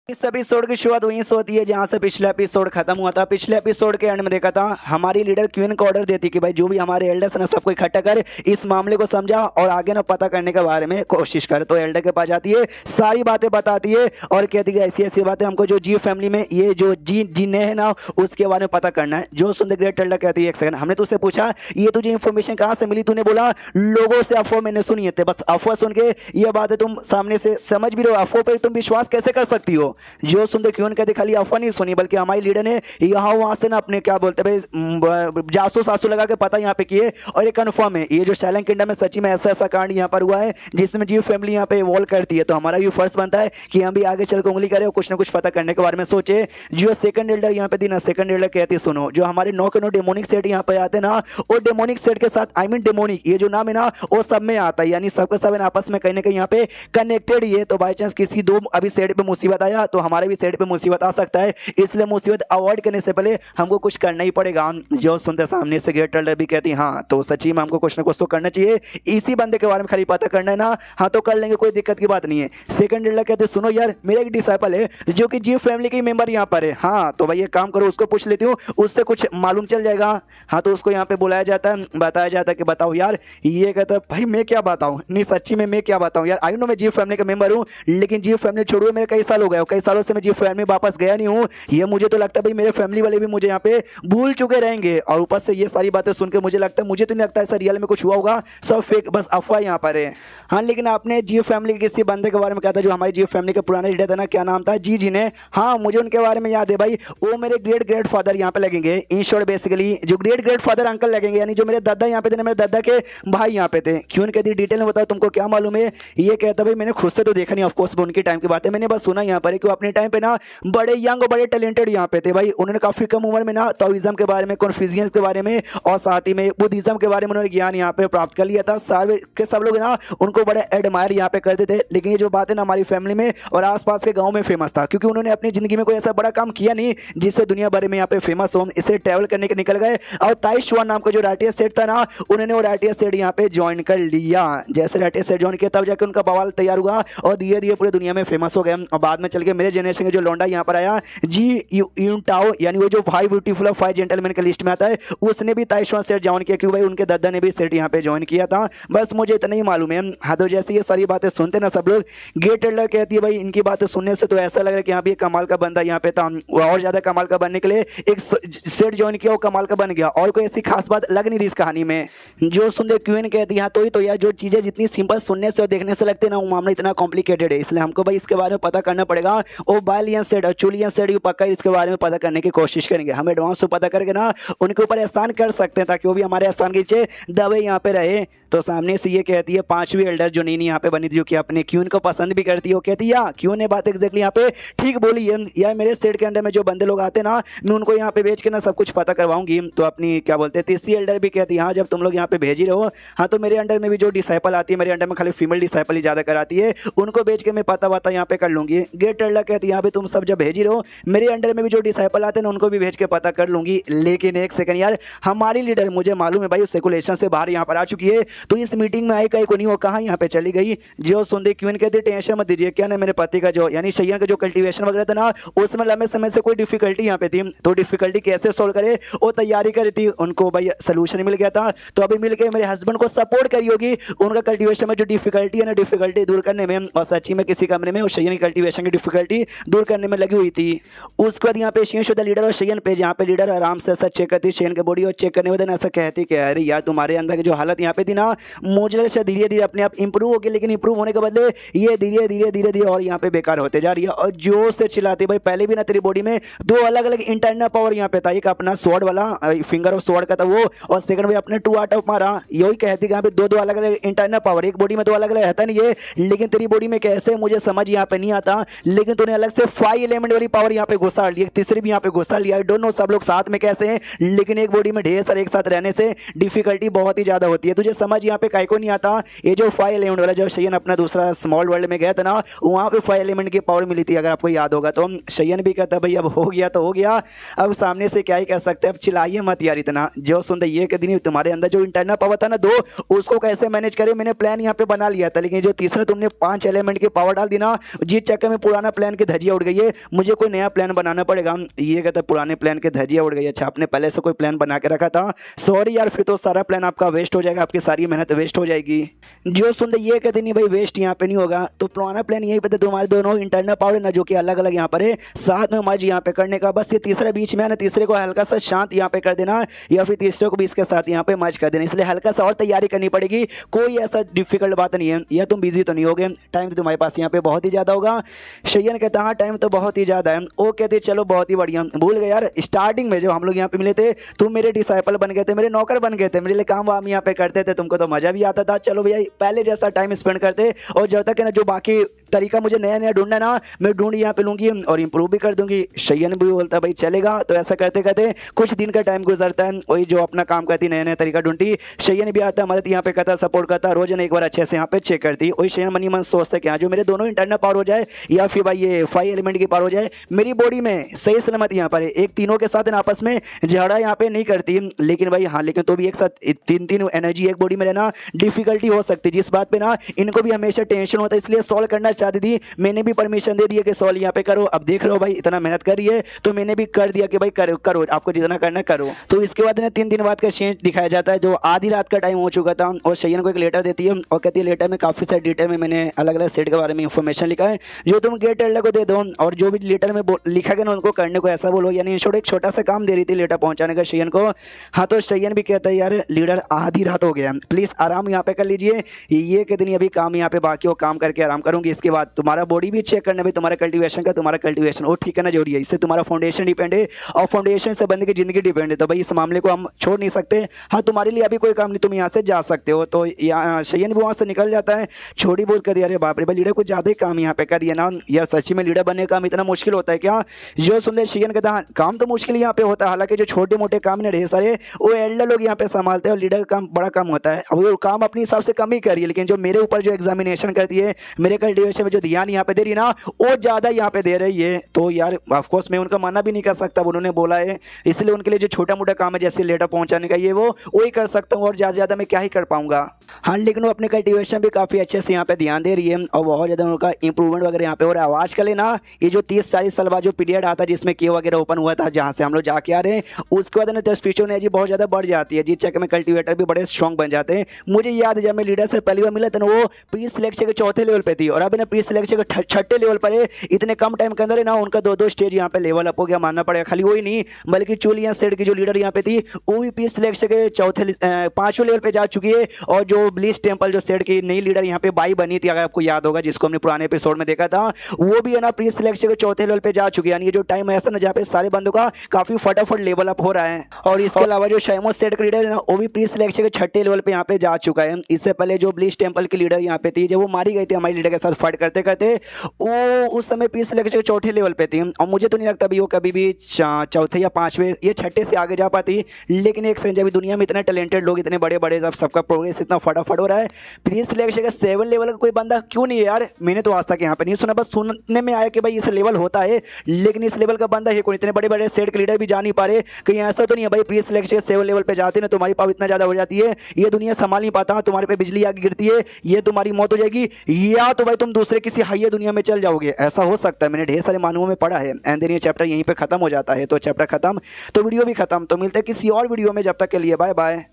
इस एपिसोड की शुरुआत वहीं से होती है जहां से पिछला एपिसोड खत्म हुआ था। पिछले एपिसोड के एंड में देखा था हमारी लीडर क्वीन को ऑर्डर देती कि भाई जो भी हमारे एल्डर्स ना सबको इकट्ठा कर, इस मामले को समझा और आगे ना पता करने के बारे में कोशिश कर। तो एल्डर के पास जाती है, सारी बातें बताती है और कहती है ऐसी ऐसी बातें हमको जो जी फैमिली में ये जो जीने है ना उसके बारे में पता करना है। जो सुन द ग्रेट एल्डर कहती है एक सेकंड, हमने तुझसे पूछा ये तुझे इन्फॉर्मेशन कहाँ से मिली? तूने बोला लोगों से अफवाह मैंने सुनी है। बस अफवाह सुन के ये बातें तुम सामने से समझ भी रहे हो, अफवाह पर तुम विश्वास कैसे कर सकती हो? जो सुन क्यों कहते खाली अफवाह नहीं सुनी बल्कि हमारी लीडर ने यहाँ वहां से ना अपने क्या बोलते भाई जासूस आंसू लगा के पता यहाँ पे किए और ये कन्फर्म है ये जो साइलेंट किंगडम में सच्ची में ऐसा ऐसा कांड यहाँ पर हुआ है जिसमें जीव फैमिली यहाँ पे इवॉल्व करती है। तो हमारा भी फर्ज बनता है कि हम भी आगे चल के उंगली करें और कुछ ना कुछ पता करने के बारे में सोचे। जो सेकंड एल्डर यहाँ पे थी ना, सेकंड एल्डर कहती सुनो जो हमारे 9 के 9 डेमोनिक सेट यहाँ पे आते ना, और डेमोनिक सेट के साथ आई मीन डेमोनिक ये जो नाम है ना वो सब में आता है, यानी सबके सब आपस में कहीं ना कहीं यहाँ पे कनेक्टेड ही है। तो बाई चांस किसी दो अभी सेट पे मुसीबत आया तो हमारे भी सेट पे मुसीबत आ सकता है, इसलिए मुसीबत अवॉइड करने से पहले हमको कुछ करना ही पड़ेगा। जो सुनते सामने से ग्रेट एल्डर भी कहती हाँ तो सच्ची में हमको कुछ ना कुछ तो करना चाहिए, इसी बंदे के बारे में खाली पता करना है ना, हाँ तो कर लेंगे, कोई दिक्कत की बात नहीं है। सेकंड एल्डर कहते सुनो यार मेरा एक डिसाइपल है जो कि जीव फैमिली के मेंबर यहाँ पर है, हाँ तो भाई ये काम करो उसको पूछ लेती हूँ उससे कुछ मालूम चल जाएगा। हाँ तो उसको यहाँ पे बुलाया जाता है, बताया जाता है कि बताओ यार, ये कहता है भाई मैं क्या बताऊँ, नहीं सच्ची में मैं क्या बताऊँ यार, आई नो मैं जीव फैमिली का मेंबर हूँ लेकिन जीव फैमिली छोड़ो मेरे कई साल हो गए, कई सालों से मैं जीव फैमिली वापस गया नहीं हूँ। ये मुझे तो लगता है भाई मेरे फैमिली वाले भी मुझे यहाँ पे भूल चुके रहेंगे और ऊपर से ये सारी बातें सुनकर मुझे लगता है, मुझे तो नहीं लगता ऐसा रियल में कुछ हुआ होगा, सब फेक बस अफवाह यहाँ पर है। हाँ लेकिन आपने जीव फैमिली के किसी बंदे के बारे में कहा था जो हमारी जीव फैमिली के पुराने लीडर था ना, क्या नाम था? जी ने, हाँ मुझे उनके बारे में याद है भाई, वो मेरे ग्रेट ग्रेट फादर यहाँ पे लगेंगे। इन शॉर्ट बेसिकली जो ग्रेट ग्रेट फादर अंकल लगेंगे, यानी जो मेरे दादा यहाँ पे थे ना, मेरे दादा के भाई यहाँ पे थे। क्यों कहती डिटेल में बताओ तुमको क्या मालूम है? ये कहता भाई मैंने खुद से तो देखा नहीं, ऑफकोर्स उनके टाइम की बात है, मैंने बस सुना यहाँ पर कि अपने टाइम पे ना बड़े यंग और बड़े टैलेंटेड यहाँ पे थे भाई। उन्होंने काफी कम उम्र में ना ताओइज्म के बारे में, कॉन्फ्यूजियंस के बारे में और साथ ही में बुद्धिज्म के बारे में उन्होंने ज्ञान यहाँ पे प्राप्त कर लिया था। सारे के सब लोग ना उनको बड़े एडमायर यहाँ पे करते थे। लेकिन ये जो बात है ना हमारी फैमिली में और आसपास के गांव में फेमस था, क्योंकि उन्होंने अपनी जिंदगी में कोई ऐसा बड़ा काम किया नहीं जिससे दुनिया भर में यहाँ पे फेमस हो। इसे ट्रैवल करने के निकल गए और ताइशुआन नाम का जो राटिया सेट था ना, उन्होंने वो राटिया सेट यहाँ पे ज्वाइन कर लिया। जैसे राटिया सेट ज्वाइन किया तब जाकर उनका बवाल तैयार हुआ और धीरे धीरे पूरी दुनिया में फेमस हो गए। और बाद में चल के मेरे जनरेशन के जो लौंडा यहाँ पर आया जी यूनटाओ, यानी वो जो 5 ब्यूटीफुल ऑफ 5 जेंटलमैन के लिस्ट में आता है, उसने भी ताइशुआन सेट ज्वाइन किया क्योंकि भाई उनके दादा ने भी सेट यहाँ पे ज्वाइन किया था। बस मुझे इतना ही मालूम है। हाँ तो जैसे ये सारी बातें सुनते ना सब लोग, ग्रेट एल्डर कहती है भाई इनकी बातें सुनने से तो ऐसा लग रहा है कि यहाँ भी एक कमाल का बंदा यहाँ पे था, और ज्यादा कमाल का बनने के लिए एक सेट ज्वाइन किया, वो कमाल का बन गया, और कोई ऐसी खास बात लग नहीं रही इस कहानी में। जो सुनते क्वीन कहती है तो ही तो यार जो चीजें जितनी सिंपल सुनने से और देखने से लगती है ना, वो मामला इतना कॉम्प्लिकेटेड है, इसलिए हमको भाई इसके बारे में पता करना पड़ेगा। वो बालियन सेट और चुलियन सेट पक्का इसके बारे में पता करने की कोशिश करेंगे। हम एडवांस में पता करके ना उनके ऊपर एहसान कर सकते हैं ताकि वो भी हमारे एहसान के नीचे दबे यहाँ पे रहे। तो सामने से ये कहती है 5वीं एल्डर जो नीनी यहाँ पे बनी थी, जो कि अपने क्यून को पसंद भी करती है, वो कहती है या क्यों ने बात एग्जैक्टली यहाँ पे ठीक बोली है यार, मेरे सेट के अंदर में जो बंदे लोग आते ना मैं उनको यहाँ पे भेज के ना सब कुछ पता करवाऊंगी। तो अपनी क्या बोलते हैं तीसरी एल्डर भी कहती है हाँ जब तुम लोग यहाँ पे भेज ही रहो, हाँ तो मेरे अंडर में भी जो डिसाइपल आती है, मेरे अंडर में खाली फीमेल डिसाइपल ही ज्यादा कराती है, उनको भेज के मैं पता वता यहाँ पे कर लूंगी। ग्रेट एल्डर कहती है यहाँ पे तुम सब जब भेज ही रहो, मेरे अंडर में भी जो डिसाइपल आते हैं उनको भी भेज के पता कर लूंगी। लेकिन एक सेकंड यार, हमारी लीडर मुझे मालूम है भाई सर्कुलेशन से बाहर यहाँ पर आ चुकी है, तो इस मीटिंग में आई कहीं को नहीं, वो कहाँ यहाँ पे चली गई? जो सुनते क्वीन कहते टेंशन मत दीजिए, क्या ना मेरे पति का जो यानी शैयन का जो कल्टीवेशन वगैरह था ना, उसमें लंबे समय से कोई डिफिकल्टी यहाँ पे थी, तो डिफिकल्टी कैसे सोल्व करे वो तैयारी करी थी, उनको भाई सोल्यूशन मिल गया था। तो अभी मिल के मेरे हस्बैंड को सपोर्ट करी होगी उनका कल्टीवेशन में जो डिफिकल्टी है ना, डिफिकल्टी दूर करने में, और सच्ची में किसी कमरे में वो शैयन की कल्टीवेशन की डिफिकल्टी दूर करने में लगी हुई थी। उसके बाद यहाँ पे शुद्ध लीडर और शैयन पे, जहाँ पे लीडर आराम से ऐसा चेक करती शैयन की बॉडी, और चेक करने में ऐसा कहती कि अरे यार तुम्हारे अंदर की जो हालत यहाँ पे थी ना, मुझे लगा धीरे धीरे अपने आप इंप्रूव होगी, लेकिन इंप्रूव होने के बदले ये धीरे धीरे धीरे धीरे और यहाँ पे बेकार होते जा रही है। और जोर से चिल्लाती भाई पहले भी ना तेरी बॉडी में 2 अलग अलग इंटरनल पावर यहाँ पे था, एक अपना स्वॉर्ड वाला फिंगर ऑफ स्वॉर्ड का था वो, और सेकंड में अपने 2 आर्ट ऑफ मारा, यही कहती यहाँ पे 2 अलग अलग इंटरनल पावर, एक बॉडी में 2 अलग अलग रहता नहीं है, लेकिन तेरी बॉडी में कैसे मुझे समझ यहाँ पे नहीं आता, लेकिन तूने अलग से 5 एलिमेंट वाली पावर यहाँ पे घुसा ली, तीसरी भी यहाँ पे घुसा लिया। आई डोंट नो सब लोग साथ में कैसे हैं, लेकिन एक बॉडी में ढेर सारे एक साथ रहने से डिफिकल्टी बहुत ही ज्यादा होती है, तुझे समझ यहाँ पे काय को नहीं आता। ये जो 5 एलिमेंट वाला जब शैयन अपना दूसरा स्मॉल वर्ल्ड में गया था ना, वहाँ पे 5 एलिमेंट की पावर मिली थी, अगर आपको याद होगा। तो शैयन भी कहता भाई अब हो गया तो हो गया, अब सामने से क्या ही कह सकते हैं, अब चिल्लाइए मत यार इतना। जो सुनते ये के दिन तुम्हारे अंदर जो इंटरनल पावर था ना 2, उसको कैसे मैनेज करे मैंने प्लान यहाँ पे बना लिया था, लेकिन जो तीसरा तुमने 5 एलिमेंट की पावर डाल दी ना, जिस चक्कर में पुराना प्लान की धज्जियां उड़ गई है, मुझे कोई नया प्लान बनाना पड़ेगा। ये कहता है पुराने प्लान की धज्जियां उड़ गई। अच्छा, आपने पहले से कोई प्लान बना के रखा था? सॉरी यार, फिर तो सारा प्लान आपका वेस्ट हो जाएगा, आपकी सारी मेहनत वेस्ट हो जाएगी। जो सुनते ये कहते नहीं भाई वेस्ट यहाँ पे नहीं होगा, तो पुराना प्लान यही पता तुम्हारे दोनों इंटरनल पावर है ना, जो कि अलग अलग यहाँ पर है, साथ में मर्ज यहाँ पे करने का। बस ये तीसरा बीच में है ना, तीसरे को हल्का सा शांत यहाँ पे कर देना, या फिर तीसरे को भी इसके साथ यहाँ पे मर्ज कर देना। इसलिए हल्का सा और तैयारी करनी पड़ेगी, कोई ऐसा डिफिकल्ट बात नहीं है। या तुम बिजी तो नहीं होगे? टाइम तो तुम्हारे पास यहाँ पे बहुत ही ज़्यादा होगा। शयन कहता हाँ टाइम तो बहुत ही ज़्यादा है। वो कहते चलो बहुत ही बढ़िया। भूल गए यार, स्टार्टिंग में जब हम लोग यहाँ पे मिले थे तुम मेरे डिसाइपल बन गए थे, मेरे नौकर बन गए थे, मेरे लिए काम वाम यहाँ पे करते थे, तुमको तो मजा भी आता था। चलो भैया पहले जैसा टाइम स्पेंड करते, और जब तक है ना जो बाकी तरीका मुझे नया नया ढूंढना ना, मैं ढूंढ यहाँ पे लूंगी और इंप्रूव भी कर दूंगी। शयन भी बोलता भाई चलेगा। तो ऐसा करते करते कुछ दिन का टाइम गुजरता है, वही जो अपना काम करती नया नया तरीका ढूंढती। शयन भी आता, मदद यहाँ पे करता, सपोर्ट करता, रोज ने एक बार अच्छे से यहाँ पे चेक करती। वही शयन मनी मन सोचता कि हाँ जो मेरे दोनों इंटरनल पावर हो जाए, या फिर भाई ये 5 एलिमेंट की पावर हो जाए, मेरी बॉडी में सही सलामत यहाँ पर है। एक तीनों के साथ आपस में झगड़ा यहाँ पे नहीं करती, लेकिन भाई हाँ लेकिन तो भी एक साथ तीन एनर्जी एक बॉडी में रहना डिफिकल्टी हो सकती, जिस बात पे ना इनको भी हमेशा टेंशन होता है। इसलिए सॉल्व करना चाहती थी, मैंने भी परमिशन दे दिया कि सॉल्व यहाँ पे करो। अब देख लो भाई इतना मेहनत कर रही है, तो मैंने भी कर दिया कि भाई करो करो, आपको जितना करना करो। तो इसके बाद ना 3 दिन बाद का सीन दिखाया जाता है, जो आधी रात का टाइम हो चुका था, और शयन को एक लेटर देती है और कहती है लेटर में काफी सारे डिटेल में मैंने अलग अलग सेट के बारे में इंफॉर्मेशन लिखा है, जो तुम गेट एल्डर को दे दो, और जो भी लेटर में लिखा गया ना उनको करने को ऐसा बोलो। यानी एक छोटा सा काम दे रही थी लेटर पहुंचाने का शयन को। हाँ तो शयन भी कहता है यार लीडर आधी रात हो गया, प्लीज आराम यहाँ पे कर लीजिए। ये कहते नहीं अभी काम यहाँ पे बाकी, वो काम करके आराम करूंगी, इसके बाद तुम्हारा बॉडी भी चेक करना, भाई तुम्हारा कल्टीवेशन का, तुम्हारा कल्टीवेशन वो ठीक करना जरूरी है, इससे तुम्हारा फाउंडेशन डिपेंड है, और फाउंडेशन से बंदे की जिंदगी डिपेंड है। तो भाई इस मामले को हम छोड़ नहीं सकते। हाँ तुम्हारे लिए अभी कोई काम नहीं, तुम यहाँ से जा सकते हो। तो शयन भी वहाँ से निकल जाता है। छोटी बोल कर दिया अरे बाप रे भाई लीडर कुछ ज़्यादा ही काम यहाँ पे करिए ना यार, सच्ची में लीडर बनने का काम इतना मुश्किल होता है क्या? जो सुनते शयन कहता है काम तो मुश्किल यहाँ पे होता है, हालांकि जो छोटे मोटे काम ने ढेर सारे वो एल्डर लोग यहाँ पे संभालते हैं, और लीडर का काम बड़ा काम होता है। अब वो काम अपने हिसाब से कम ही करिए, लेकिन जो मेरे ऊपर जो एग्जामिनेशन करती है, मेरे कल्टीवेशन में जो ध्यान यहाँ पे दे रही है ना, वो ज़्यादा यहाँ पे दे रही है। तो यार ऑफकोर्स मैं उनका माना भी नहीं कर सकता, उन्होंने बोला है, इसलिए उनके लिए जो छोटा मोटा काम है जैसे लेटर पहुंचाने का ये वो ही कर सकता हूँ, और ज़्यादा मैं क्या ही कर पाऊंगा। हाँ लेकिन वो अपने कल्टीवेशन भी काफ़ी अच्छे से यहाँ पे ध्यान दे रही है, और बहुत ज़्यादा उनका इंप्रूवमेंट वगैरह यहाँ पे हो रहा है। आज कल ना ये जो 30-40 साल बाद जो पीरियड आता है जिसमें के वगैरह ओपन हुआ था, जहाँ से हम लोग जाके आ रहे हैं, उसके बाद ना स्पीचों ने जी बहुत ज़्यादा बढ़ जाती है, जिस चक्कर में कल्टीवेटर भी बड़े स्ट्रॉन्ग बन जाते हैं। मुझे याद है जब मैं लीडर से पहली बार मिला था ना, वो प्री सिलेक्शन के 4थे लेवल पे थी, और अब ना प्री सिलेक्शन के 6ठे लेवल पर है। इतने कम टाइम के अंदर है ना उनका 2-2 स्टेज यहाँ पे लेवल अप हो गया, मानना पड़ेगा। खाली वही नहीं बल्कि चूलिया सेट की जो लीडर यहाँ पे थी वो भी प्री सिलेक्शन के 5वें लेवल पे जा चुकी है, और जो ब्लिस टेम्पल जो सेट की नई लीडर यहाँ पे बाई बनी थी, अगर आपको याद होगा, जिसको हमने पुराने एपिसोड में देखा था, वो भी है ना प्री सिलेक्शन के 4थे लेवल पे जा चुकी है। यानी ये जो टाइम ऐसा ना जहाँ पे सारे बंदों का काफी फटाफट लेवल अप हो रहा है। और इसके अलावा जो शैमो सेट का लीडर है ना, वो भी प्री सिलेक्शन के 6ठे लेवल पे यहाँ पे जा चुका है। इससे पहले जो ब्लिस टेम्पल की लीडर यहाँ पे थी, जब वो मारी गई थी हमारी लीडर के साथ फाइट करते करते, वो उस समय प्री सिलेक्शन के 4ठे लेवल पे थी, और मुझे तो नहीं लगता भी वो कभी भी 4थे या 5वें ये 6ठे से आगे जा पाती। लेकिन एक सेकंड, जब दुनिया में इतने टैलेंटेड लोग इतने बड़े बड़े, जब सबका प्रोग्रेस इतना फटाफट हो रहा है, प्री सिलेक्शन का 7 लेवल का कोई बंदा क्यों नहीं है यार? मैंने तो आज तक यहाँ पे नहीं सुना, बस सुनने में आया कि भाई इस लेवल होता है, लेकिन इस लेवल का बंदा है कोई? इतने बड़े बड़े सेट के लीडर भी जा नहीं पा रहे, कहीं ऐसा तो नहीं है भाई प्री सिलेक्शन 7 लेवल पे जाते ना तुम्हारी पावर इतना ज्यादा हो जाती है ये दुनिया संभाल नहीं पाता, तुम्हारे पे बिजली आगे गिरती है, ये तुम्हारी मौत हो जाएगी, या तो भाई तुम दूसरे किसी हाइयर दुनिया में चल जाओगे, ऐसा हो सकता है। मैंने ढेर सारे मानुओं में पढ़ा है। एंड देन ये चैप्टर यहीं पे खत्म हो जाता है। तो चैप्टर खत्म तो वीडियो भी खत्म। तो मिलते हैं किसी और वीडियो में, जब तक के लिए बाय बाय।